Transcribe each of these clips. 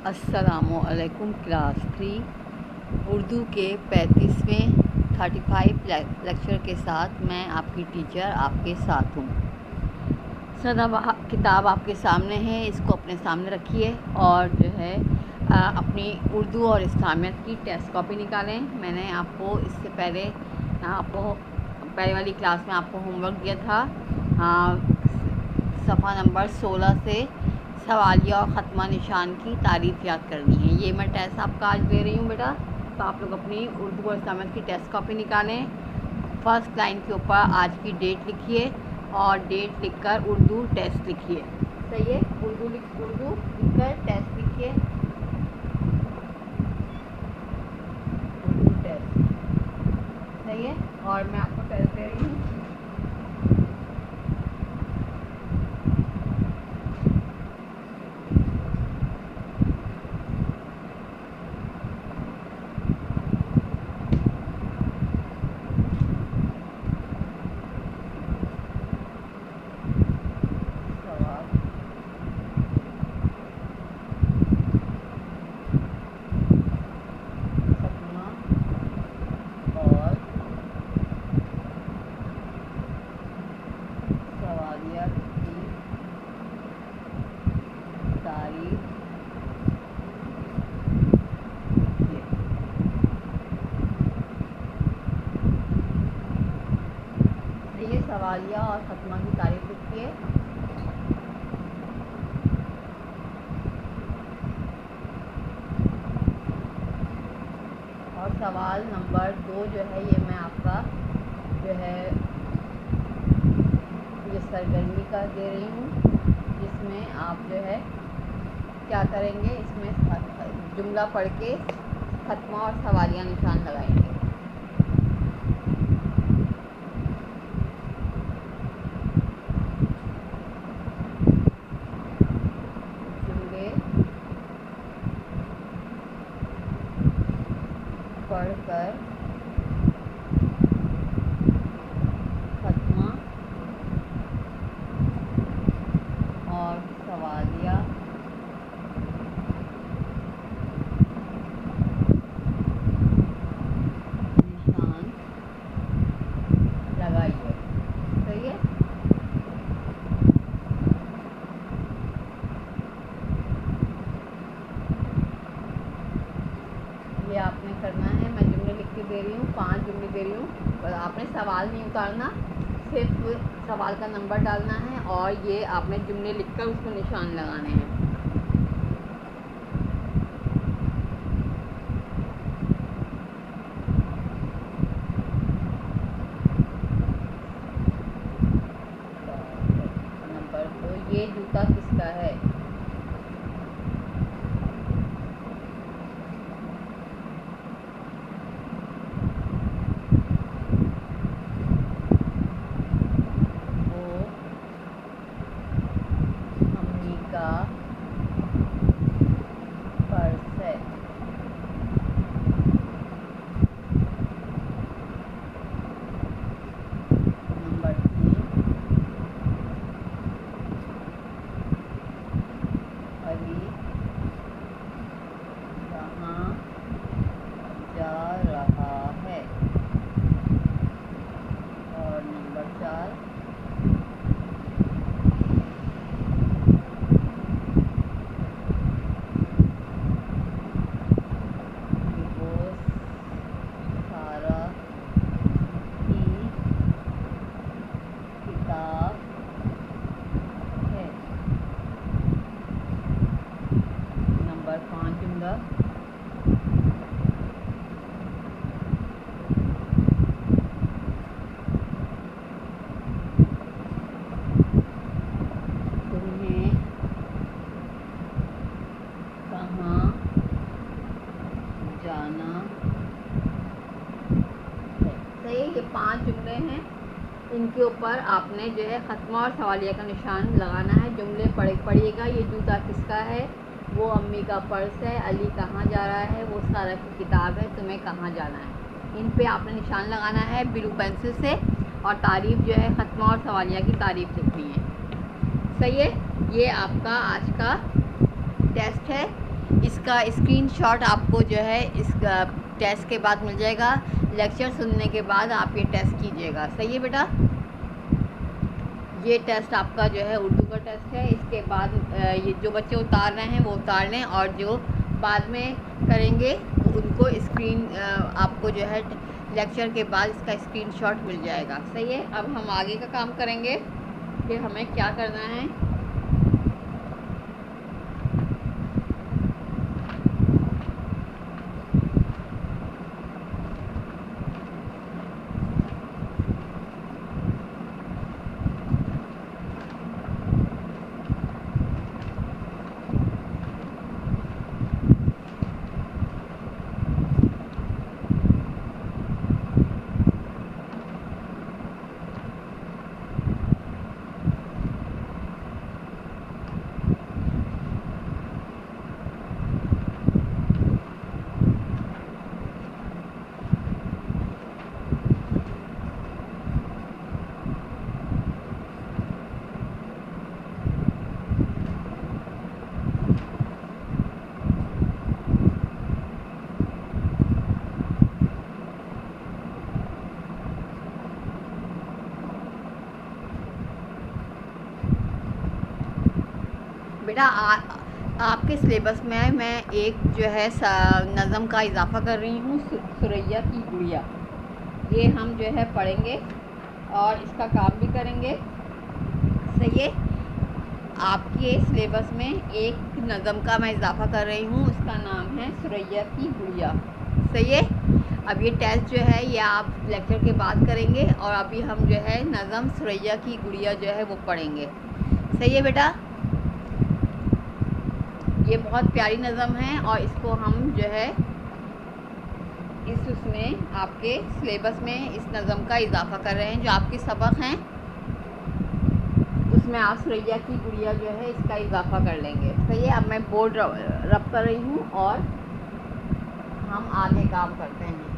अस्सलामुअलैकुम क्लास 3 उर्दू के 35वें 35 लेक्चर के साथ मैं आपकी टीचर आपके साथ हूँ। सर अब किताब आपके सामने है, इसको अपने सामने रखिए और जो है अपनी उर्दू और इस्लामियत की टेस्ट कॉपी निकालें। मैंने आपको इससे पहले पहले वाली क्लास में आपको होमवर्क दिया था। सफ़ा नंबर 16 से सवालिया और ख़त्मा निशान की तारीफ़ याद करनी है। ये मैं टेस्ट आपका आज दे रही हूँ बेटा, तो आप लोग अपनी उर्दू और इस्लामियत की टेस्ट कॉपी निकालें। फर्स्ट लाइन के ऊपर आज की डेट लिखिए और डेट लिखकर उर्दू टेस्ट लिखिए। सही है, उर्दू लिखकर टेस्ट लिखिए। उर्दू टेस्ट सही है, और मैं आपको टेस्ट दे रही हूँ। सवालिया और ख़त्मा की तारीफ लिखिए। और सवाल नंबर 2 जो है ये मैं आपका जो है ये सरगर्मी का दे रही हूँ, जिसमें आप जो है क्या करेंगे, इसमें जुमला पढ़ के ख़त्मा और सवालिया निशान लगाएंगे। पढ़कर ख़त्मा और सवालिया निशान लगाइए। सही है, ये आपने करना है। मैं जुमले लिख के दे रही हूँ, 5 जुमले दे रही हूँ, पर आपने सवाल नहीं उतारना, सिर्फ सवाल का नंबर डालना है और ये आपने जुमले लिखकर उसको निशान लगाने हैं। नंबर 2, ये जूता किसका है? पर्स है। नंबर 3, अली कहाँ जा रहा है? और नंबर 4, नंबर 5 जुमला, तुम्हें कहाँ जाना है? सही है, ये 5 जुमले हैं, इनके ऊपर आपने जो है ख़त्मा और सवालिया का निशान लगाना है। जुमले पढ़िएगा। ये जूता किसका है? वो अम्मी का पर्स है। अली कहाँ जा रहा है? वो सारा की किताब है। तुम्हें कहाँ जाना है? इन पे आपने निशान लगाना है ब्लू पेंसिल से, और तारीफ़ जो है ख़त्मा और सवालिया की तारीफ़ लिखनी है। सही है, ये आपका आज का टेस्ट है। इसका स्क्रीनशॉट आपको जो है इस टेस्ट के बाद मिल जाएगा। लेक्चर सुनने के बाद आप ये टेस्ट कीजिएगा। सही है बेटा? ये टेस्ट आपका जो है उर्दू का टेस्ट है। इसके बाद ये जो बच्चे उतार रहे हैं वो उतार लें, और जो बाद में करेंगे उनको आपको जो है लेक्चर के बाद इसका स्क्रीनशॉट मिल जाएगा। सही है? अब हम आगे का काम करेंगे कि हमें क्या करना है। बेटा आपके सिलेबस में मैं एक जो है नज़म का इजाफ़ा कर रही हूँ, सुरैया की गुड़िया। ये हम जो है पढ़ेंगे और इसका काम भी करेंगे। सही है? आपके सिलेबस में एक नज़म का मैं इजाफ़ा कर रही हूँ, उसका नाम है सुरैया की गुड़िया। सही है? अब ये टेस्ट जो है ये आप लेक्चर के बाद करेंगे, और अभी हम जो है नज़म सुरैया की गुड़िया जो है वो पढ़ेंगे। सही है बेटा? ये बहुत प्यारी नज़म है, और इसको हम जो है उसमें आपके सिलेबस में इस नज़म का इजाफ़ा कर रहे हैं। जो आपके सबक हैं उसमें आप सुरैया की गुड़िया जो है इसका इजाफ़ा कर लेंगे। सही है? अब मैं बोर्ड रब कर रही हूँ और हम आगे काम करते हैं।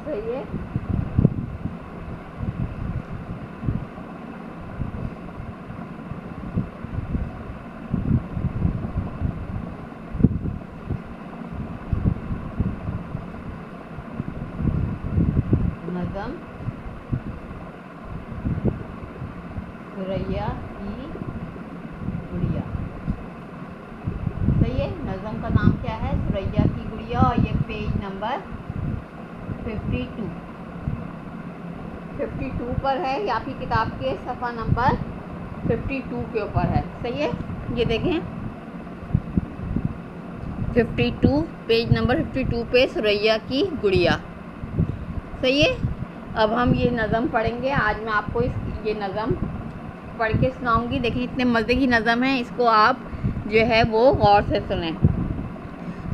सही है? नज़म सुरैया की गुड़िया। सही है? नज़म का नाम क्या है? सुरैया की गुड़िया, और ये पेज नंबर 52 पर है। ये आपकी किताब के सफ़ा नंबर 52 के ऊपर है। सही है? ये देखें 52, पेज नंबर 52 पे सुरैया की गुड़िया। सही है? अब हम ये नज़म पढ़ेंगे। आज मैं आपको ये नज़म पढ़ के सुनाऊंगी। देखें इतने मज़े की नज़म है, इसको आप जो है वो गौर से सुनें।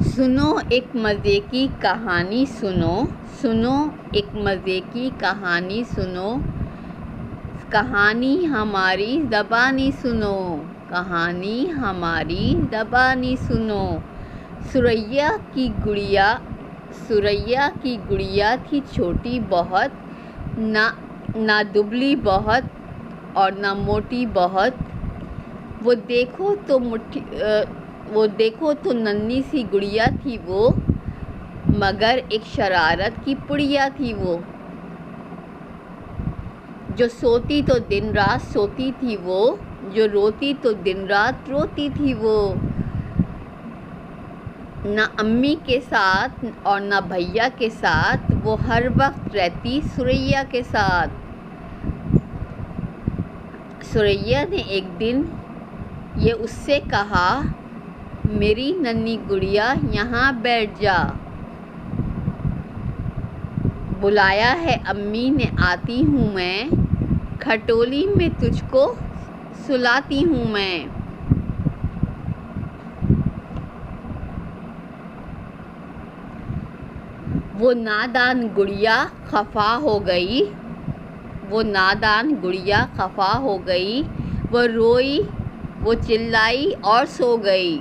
सुनो एक मज़े की कहानी सुनो, सुनो एक मज़े की कहानी सुनो, कहानी हमारी ज़बानी सुनो, कहानी हमारी ज़बानी सुनो। सुरैया की गुड़िया, सुरैया की गुड़िया थी छोटी बहुत, ना दुबली बहुत और ना मोटी बहुत। वो देखो तो नन्ही सी गुड़िया थी वो, मगर एक शरारत की पुड़िया थी वो। जो सोती तो दिन रात सोती थी वो, जो रोती तो दिन रात रोती थी वो। ना अम्मी के साथ और ना भैया के साथ, वो हर वक्त रहती सुरैया के साथ। सुरैया ने एक दिन ये उससे कहा, मेरी नन्ही गुड़िया यहाँ बैठ जा। बुलाया है अम्मी ने आती हूँ मैं, खटोली में तुझको सुलाती हूँ मैं। वो नादान गुड़िया खफा हो गई, वो नादान गुड़िया खफा हो गई, वो रोई, वो चिल्लाई और सो गई।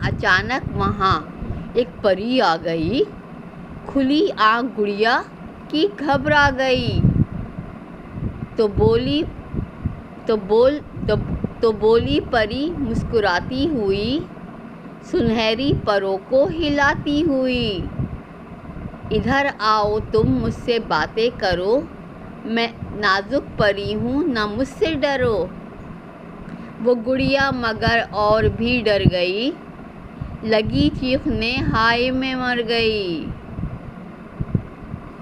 अचानक वहाँ एक परी आ गई, खुली आँख गुड़िया की घबरा गई। तो बोली परी मुस्कुराती हुई, सुनहरी परों को हिलाती हुई, इधर आओ तुम मुझसे बातें करो, मैं नाजुक परी हूँ ना मुझसे डरो। वो गुड़िया मगर और भी डर गई, लगी चीखने हाय मैं मर गई।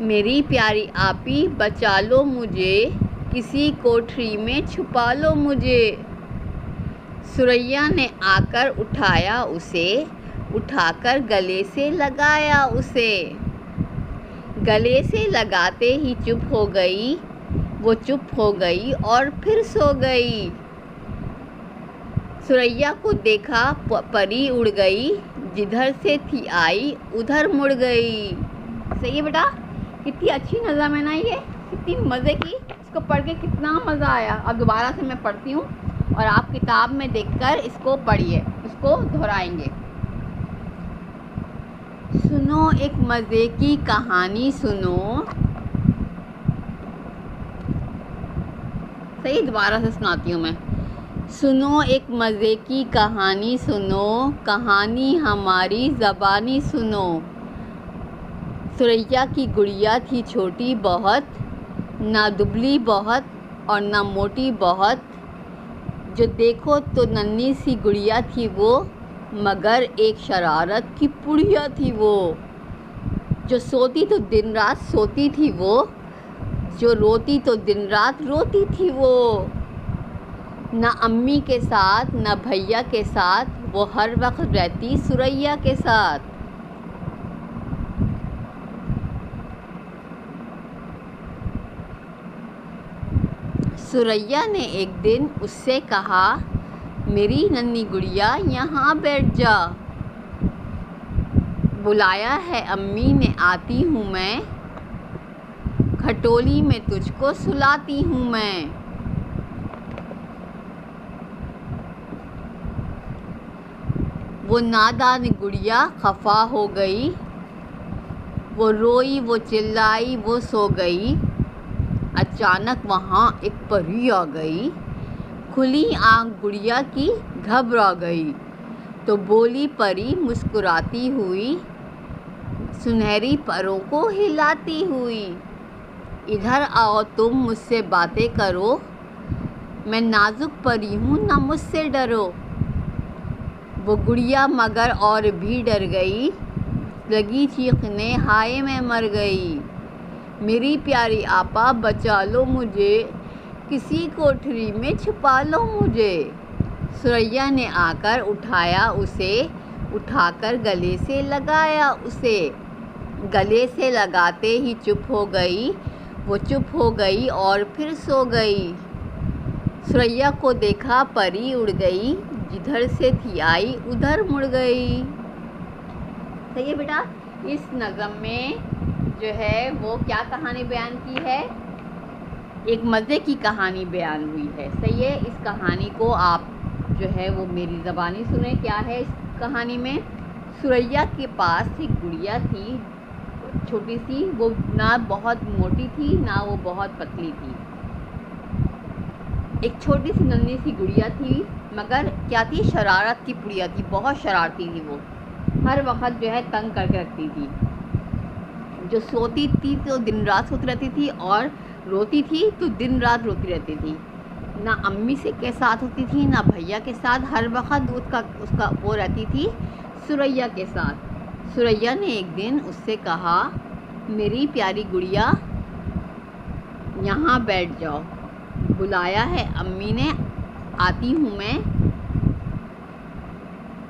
मेरी प्यारी आपी बचा लो मुझे, किसी कोठरी में छुपा लो मुझे। सुरैया ने आकर उठाया उसे, उठाकर गले से लगाया उसे। गले से लगाते ही चुप हो गई, वो चुप हो गई और फिर सो गई। सुरैया को देखा परी उड़ गई, जिधर से थी आई उधर मुड़ गई। सही है बेटा, कितनी अच्छी नज़म है ना ये, कितनी मज़े की। इसको पढ़ के कितना मज़ा आया। अब दोबारा से मैं पढ़ती हूँ और आप किताब में देखकर इसको पढ़िए, इसको दोहराएंगे। सुनो एक मज़े की कहानी सुनो। सही, दोबारा से सुनाती हूँ मैं। सुनो एक मज़े की कहानी सुनो, कहानी हमारी ज़बानी सुनो। सुरैया की गुड़िया थी छोटी बहुत, ना दुबली बहुत और ना मोटी बहुत। जो देखो तो नन्ही सी गुड़िया थी वो, मगर एक शरारत की पुड़िया थी वो। जो सोती तो दिन रात सोती थी वो, जो रोती तो दिन रात रोती थी वो। ना अम्मी के साथ ना भैया के साथ, वो हर वक्त रहती सुरैया के साथ। सुरैया ने एक दिन उससे कहा, मेरी नन्ही गुड़िया यहाँ बैठ जा। बुलाया है अम्मी ने आती हूँ मैं, खटोली में तुझको सुलाती हूँ मैं। वो नादान गुड़िया खफा हो गई, वो रोई, वो चिल्लाई, वो सो गई। अचानक वहाँ एक परी आ गई, खुली आँख गुड़िया की घबरा गई। तो बोली परी मुस्कुराती हुई, सुनहरी परों को हिलाती हुई, इधर आओ तुम मुझसे बातें करो, मैं नाजुक परी हूँ ना मुझसे डरो। वो गुड़िया मगर और भी डर गई, लगी चीखने हाय मैं मर गई। मेरी प्यारी आपा बचा लो मुझे, किसी कोठरी में छुपा लो मुझे। सुरैया ने आकर उठाया उसे, उठाकर गले से लगाया उसे। गले से लगाते ही चुप हो गई, वो चुप हो गई और फिर सो गई। सुरैया को देखा परी उड़ गई, जिधर से थी आई उधर मुड़ गई। सही है बेटा, इस नज़म में जो है वो क्या कहानी बयान की है, एक मज़े की कहानी बयान हुई है। सही है, इस कहानी को आप जो है वो मेरी ज़बानी सुने। क्या है इस कहानी में, सुरैया के पास एक गुड़िया थी छोटी सी, वो ना बहुत मोटी थी ना वो बहुत पतली थी। एक छोटी सी नन्ही सी गुड़िया थी, मगर क्या थी, शरारत की पुड़िया थी, बहुत शरारती थी वो, हर वक्त जो है तंग करके रखती थी। जो सोती थी तो दिन रात सोती रहती थी और रोती थी तो दिन रात रोती रहती थी। ना अम्मी से के साथ होती थी ना भैया के साथ, हर वक्त उसका वो रहती थी सुरैया के साथ। सुरैया ने एक दिन उससे कहा, मेरी प्यारी गुड़िया यहाँ बैठ जाओ। बुलाया है अम्मी ने आती हूँ मैं,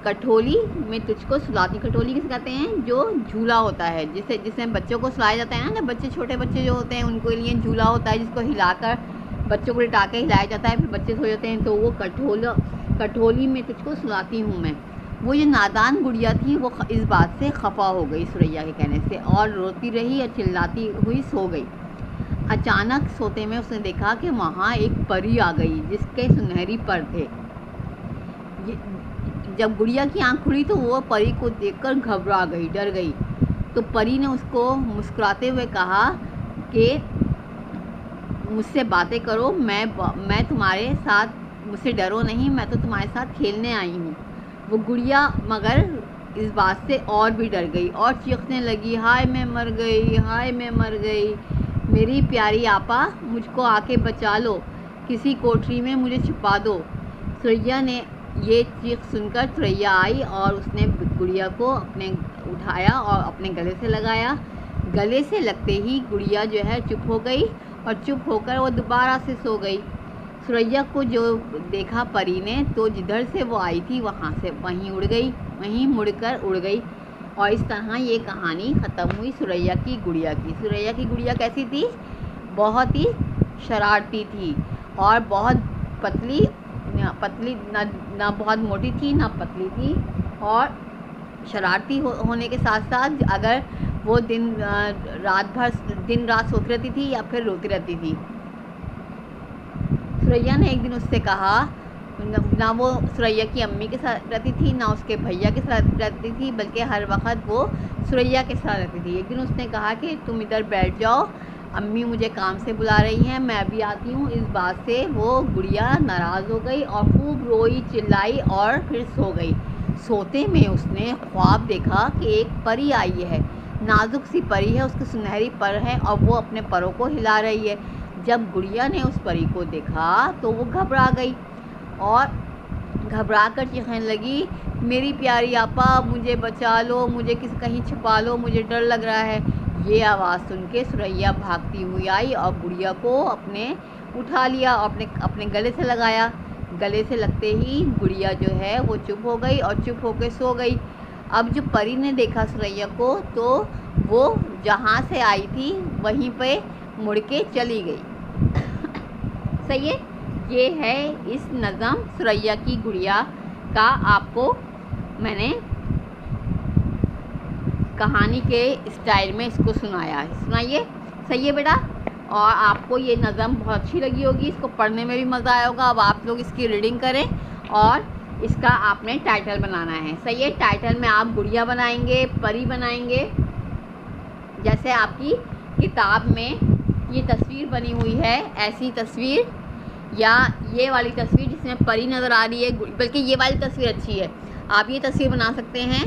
कठोली में तुझको सुलाती। कठोली किसे कहते हैं, जो झूला होता है जिसमें बच्चों को सुलाया जाता है ना, जब बच्चे छोटे बच्चे जो होते हैं उनके लिए झूला होता है जिसको हिलाकर बच्चों को लिटा के हिलाया जाता है, फिर बच्चे सो जाते हैं, तो वो कठोली में तुझको सुलाती हूँ मैं। वो जो नादान गुड़िया थी वो इस बात से खफा हो गई सुरैया के कहने से, और रोती रही और चिल्लाती हुई सो गई। अचानक सोते में उसने देखा कि वहाँ एक परी आ गई जिसके सुनहरी पर थे। जब गुड़िया की आंख खुली तो वो परी को देखकर घबरा गई, डर गई। तो परी ने उसको मुस्कुराते हुए कहा कि मुझसे बातें करो, मैं तुम्हारे साथ, मुझसे डरो नहीं, मैं तो तुम्हारे साथ खेलने आई हूँ। वो गुड़िया मगर इस बात से और भी डर गई और चीखने लगी, हाय मैं मर गई, हाय मैं मर गई, मेरी प्यारी आपा मुझको आके बचा लो, किसी कोठरी में मुझे छुपा दो। सुरैया ने ये चीख सुनकर सुरैया आई और उसने गुड़िया को अपने उठाया और अपने गले से लगाया। गले से लगते ही गुड़िया जो है चुप हो गई और चुप होकर वो दोबारा से सो गई। सुरैया को जो देखा परी ने तो जिधर से वो आई थी वहाँ से वहीं उड़ गई, वहीं मुड़कर उड़ गई। और इस तरह ये कहानी ख़त्म हुई सुरैया की गुड़िया की। सुरैया की गुड़िया कैसी थी? बहुत ही शरारती थी और बहुत पतली ना बहुत मोटी थी ना पतली थी, और शरारती होने के साथ साथ अगर वो दिन रात सोती रहती थी या फिर रोती रहती थी। सुरैया ने एक दिन उससे कहा, ना वो सुरैया की अम्मी के साथ रहती थी ना उसके भैया के साथ रहती थी, बल्कि हर वक्त वो सुरैया के साथ रहती थी। एक दिन उसने कहा कि तुम इधर बैठ जाओ, अम्मी मुझे काम से बुला रही हैं, मैं अभी आती हूँ। इस बात से वो गुड़िया नाराज़ हो गई और खूब रोई चिल्लाई और फिर सो गई। सोते में उसने ख्वाब देखा कि एक परी आई है, नाजुक सी परी है, उसकी सुनहरी पर है और वो अपने परों को हिला रही है। जब गुड़िया ने उस परी को देखा तो वो घबरा गई और घबरा कर चीखने लगी, मेरी प्यारी आपा मुझे बचा लो, मुझे कहीं छुपा लो, मुझे डर लग रहा है। ये आवाज़ सुन के सुरैया भागती हुई आई और गुड़िया को अपने उठा लिया और अपने गले से लगाया। गले से लगते ही गुड़िया जो है वो चुप हो गई और चुप होकर सो गई। अब जो परी ने देखा सुरैया को तो वो जहाँ से आई थी वहीं पे मुड़ के चली गई। सही है, ये है इस नज़म सुरैया की गुड़िया का, आपको मैंने कहानी के स्टाइल में इसको सुनाया है। सुनाइए, सही है बेटा। और आपको ये नज़म बहुत अच्छी लगी होगी, इसको पढ़ने में भी मज़ा आया होगा। अब आप लोग इसकी रीडिंग करें और इसका आपने टाइटल बनाना है। सही है, टाइटल में आप गुड़िया बनाएंगे, परी बनाएंगे। जैसे आपकी किताब में ये तस्वीर बनी हुई है, ऐसी तस्वीर, या ये वाली तस्वीर जिसमें परी नज़र आ रही है, बल्कि ये वाली तस्वीर अच्छी है, आप ये तस्वीर बना सकते हैं,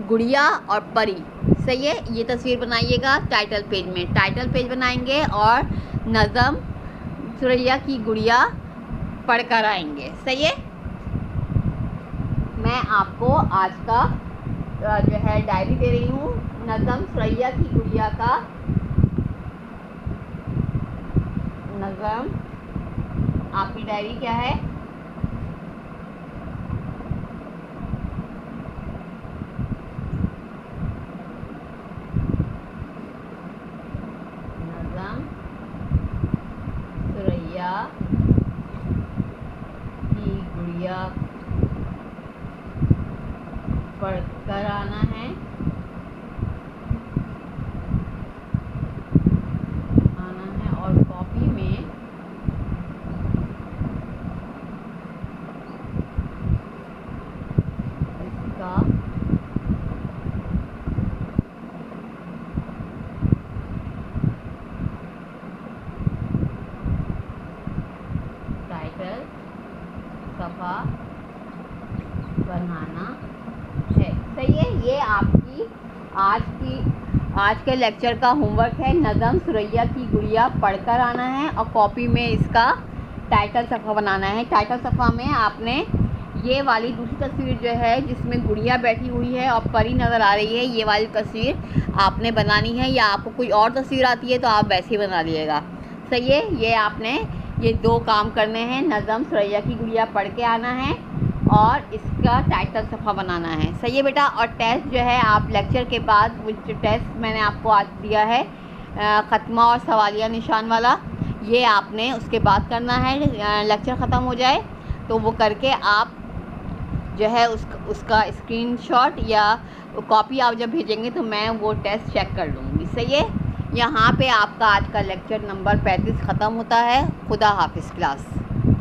गुड़िया और परी। सही है, ये तस्वीर बनाइएगा टाइटल पेज में। टाइटल पेज बनाएंगे और नज़म सुरैया की गुड़िया पढ़कर आएंगे। सही है, मैं आपको आज का जो है डायरी दे रही हूँ, नज़म सुरैया की गुड़िया का नज़म। आपकी डायरी क्या है? नज़म सुरैया की गुड़िया पढ़कर आना है, और कॉपी में इसका टाइटल सफ़ा बनाना है। सही है, ये आपकी आज के लेक्चर का होमवर्क है। नज़म सुरैया की गुड़िया पढ़कर आना है और कॉपी में इसका टाइटल सफ़ा बनाना है। टाइटल सफ़ा में आपने ये वाली दूसरी तस्वीर जो है जिसमें गुड़िया बैठी हुई है और परी नज़र आ रही है, ये वाली तस्वीर आपने बनानी है, या आपको कोई और तस्वीर आती है तो आप वैसे ही बना लीजिएगा। सही है, ये आपने ये दो काम करने हैं, नज़म सुरैया की गुड़िया पढ़ के आना है और इसका टाइटल सफ़ा बनाना है। सही है बेटा। और टेस्ट जो है आप लेक्चर के बाद वो जो टेस्ट मैंने आपको आज दिया है ख़त्मा और सवालिया निशान वाला, ये आपने उसके बाद करना है। लेक्चर ख़त्म हो जाए तो वो करके आप जो है उसका स्क्रीनशॉट या कॉपी आप जब भेजेंगे तो मैं वो टेस्ट चेक कर लूँगी। सही है। यहाँ पे आपका आज का लेक्चर नंबर 35 ख़त्म होता है। खुदा हाफिज़ क्लास।